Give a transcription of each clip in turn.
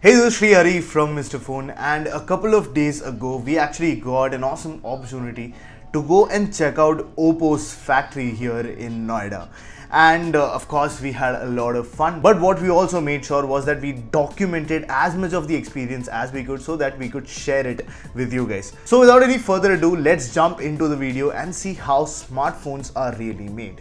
Hey, this is Sreehari from Mr. Phone, and a couple of days ago, we actually got an awesome opportunity to go and check out Oppo's factory here in Noida. And of course, we had a lot of fun. But what we also made sure was that we documented as much of the experience as we could so that we could share it with you guys. So without any further ado, let's jump into the video and see how smartphones are really made.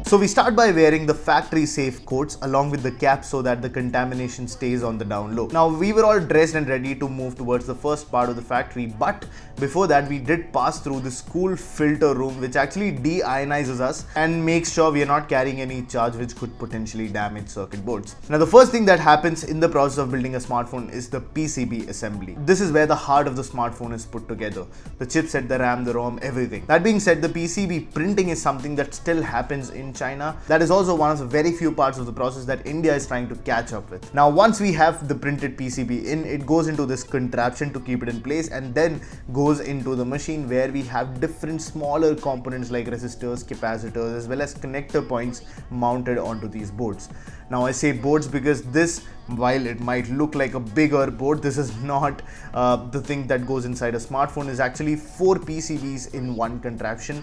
So we start by wearing the factory safe coats along with the cap so that the contamination stays on the down low. Now we were all dressed and ready to move towards the first part of the factory, but before that we did pass through this cool filter room which actually deionizes us and makes sure we are not carrying any charge which could potentially damage circuit boards. Now the first thing that happens in the process of building a smartphone is the PCB assembly. This is where the heart of the smartphone is put together. The chipset, the RAM, the ROM, everything. That being said, the PCB printing is something that still happens in China. That is also one of the very few parts of the process that India is trying to catch up with. Now once we have the printed PCB in, it goes into this contraption to keep it in place and then goes into the machine where we have different smaller components like resistors, capacitors, as well as connector points mounted onto these boards. Now I say boards because this, while it might look like a bigger board, this is not the thing that goes inside a smartphone. Is actually 4 PCBs in one contraption,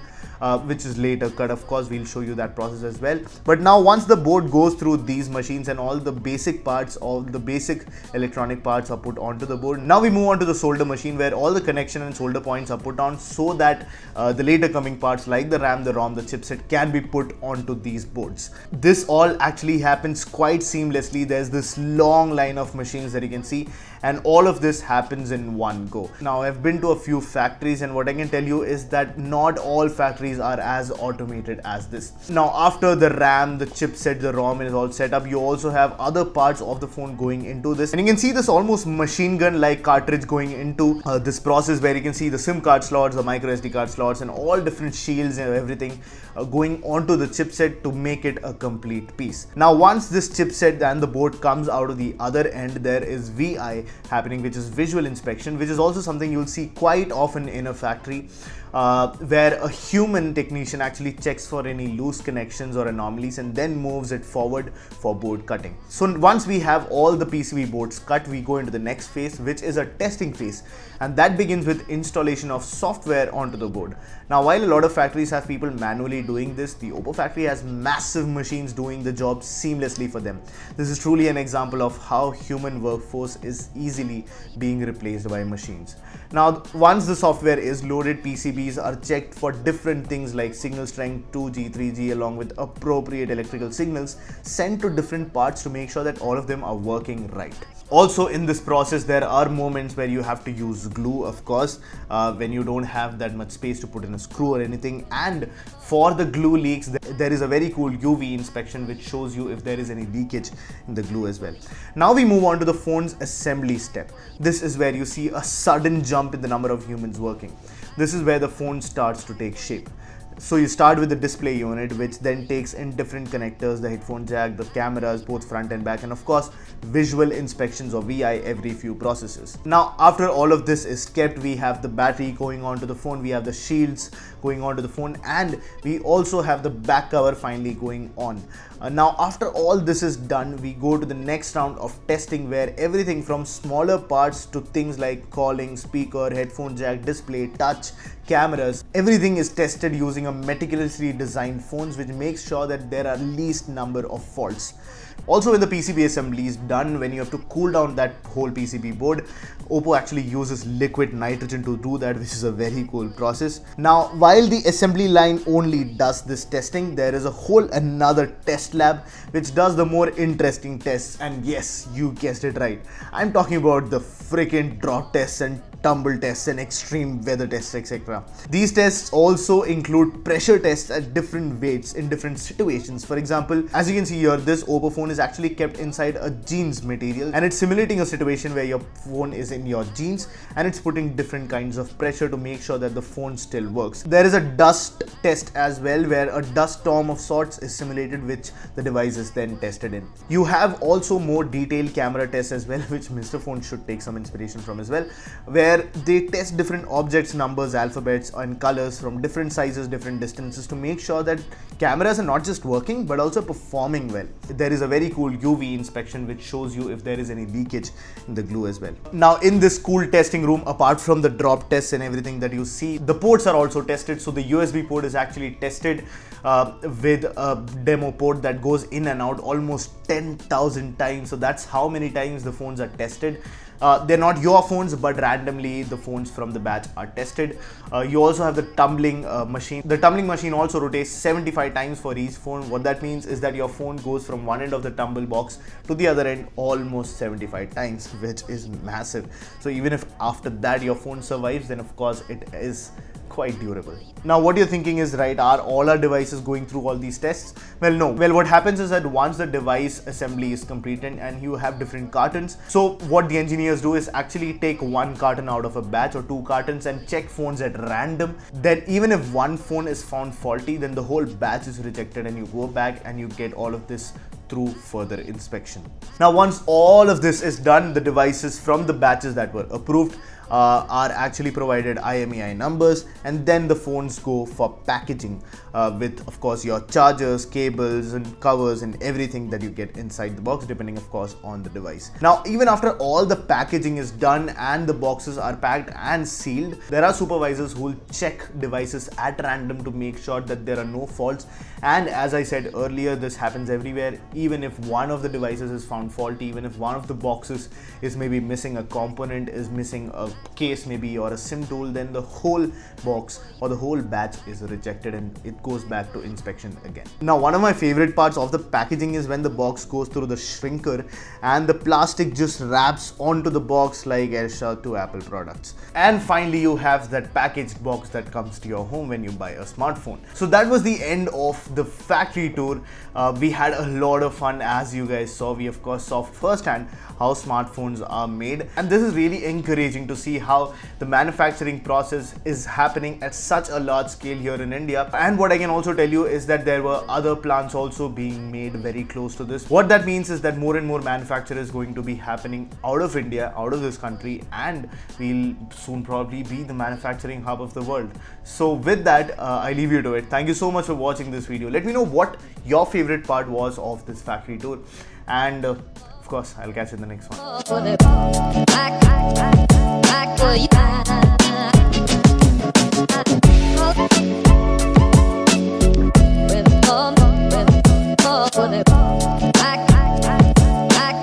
which is later cut. Of course, we'll show you that process as well. But now once the board goes through these machines and all the basic parts, all the basic electronic parts are put onto the board, now we move on to the solder machine where all the connection and solder points are put on so that the later coming parts like the RAM, the ROM, the chipset can be put onto these boards. This all actually happens quite seamlessly. There's this long line of machines that you can see, and all of this happens in one go. Now I've been to a few factories and what I can tell you is that not all factories are as automated as this. Now after the RAM, the chipset, the ROM is all set up, you also have other parts of the phone going into this, and you can see this almost machine gun like cartridge going into this process where you can see the SIM card slots, the micro SD card slots, and all different shields and everything going onto the chipset to make it a complete piece. Now once this chipset and the board comes out of the other end, there is VI happening, which is visual inspection, which is also something you'll see quite often in a factory, where a human technician actually checks for any loose connections or anomalies and then moves it forward for board cutting. So once we have all the PCB boards cut, we go into the next phase, which is a testing phase, and that begins with installation of software onto the board. Now while a lot of factories have people manually doing this, the Oppo factory has massive machines doing the job seamlessly for them. This is truly an example of how human workforce is easily being replaced by machines. Now once the software is loaded, PCBs are checked for different things like signal strength, 2G, 3G, along with appropriate electrical signals sent to different parts to make sure that all of them are working right. Also in this process, there are moments where you have to use glue, of course, when you don't have that much space to put in a screw or anything. And for the glue leaks, there is a very cool UV inspection which shows you if there is any leakage in the glue as well. Now we move on to the phone's assembly step. This is where you see a sudden jump in the number of humans working. This is where the phone starts to take shape. So you start with the display unit, which then takes in different connectors, the headphone jack, the cameras, both front and back, and of course visual inspections or VI every few processes. Now after all of this is kept, we have the battery going onto the phone, we have the shields going onto the phone, and we also have the back cover finally going on. Now after all this is done, we go to the next round of testing where everything from smaller parts to things like calling, speaker, headphone jack, display, touch, cameras, everything is tested using a meticulously designed phones, which makes sure that there are least number of faults. Also when the PCB assembly is done, when you have to cool down that whole PCB board, Oppo actually uses liquid nitrogen to do that, which is a very cool process. Now while the assembly line only does this testing, there is a whole another test lab which does the more interesting tests, and yes, you guessed it right, I'm talking about the freaking drop tests and tumble tests and extreme weather tests, etc. These tests also include pressure tests at different weights in different situations. For example, as you can see here, this Oppo phone is actually kept inside a jeans material, and it's simulating a situation where your phone is in your jeans and it's putting different kinds of pressure to make sure that the phone still works. There is a dust test as well, where a dust storm of sorts is simulated, which the device is then tested in. You have also more detailed camera tests as well, which Mr. Phone should take some inspiration from as well, where where they test different objects, numbers, alphabets and colors from different sizes, different distances to make sure that cameras are not just working but also performing well. There is a very cool UV inspection which shows you if there is any leakage in the glue as well. Now in this cool testing room, apart from the drop tests and everything that you see, the ports are also tested. So the USB port is actually tested with a demo port that goes in and out almost 10,000 times. So that's how many times the phones are tested. They're not your phones, but randomly the phones from the batch are tested. You also have the tumbling machine. The tumbling machine also rotates 75 times for each phone. What that means is that your phone goes from one end of the tumble box to the other end almost 75 times, which is massive. So even if after that your phone survives, then of course it is quite durable. Now what you're thinking is, right, are all our devices going through all these tests? Well, no. Well, what happens is that once the device assembly is completed and you have different cartons, so what the engineers do is actually take one carton out of a batch or two cartons and check phones at random. Then even if one phone is found faulty, then the whole batch is rejected and you go back and you get all of this through further inspection. Now once all of this is done, the devices from the batches that were approved are actually provided IMEI numbers, and then the phones go for packaging with of course your chargers, cables and covers and everything that you get inside the box, depending of course on the device. Now even after all the packaging is done and the boxes are packed and sealed, there are supervisors who will check devices at random to make sure that there are no faults. And as I said earlier, this happens everywhere. Even if one of the devices is found faulty, even if one of the boxes is maybe missing a component, is missing a case maybe or a SIM tool, then the whole box or the whole batch is rejected and it goes back to inspection again. Now one of my favorite parts of the packaging is when the box goes through the shrinker and the plastic just wraps onto the box like Airshot to Apple products. And finally you have that packaged box that comes to your home when you buy a smartphone. So that was the end of the factory tour. We had a lot of fun. As you guys saw, we of course saw firsthand how smartphones are made, and this is really encouraging to see how the manufacturing process is happening at such a large scale here in India. And what I can also tell you is that there were other plants also being made very close to this. What that means is that more and more manufacturers going to be happening out of India, out of this country, and we'll soon probably be the manufacturing hub of the world. So with that, I leave you to it. Thank you so much for watching this video. Let me know what your favorite part was of this factory tour, and of course I'll catch you in the next one.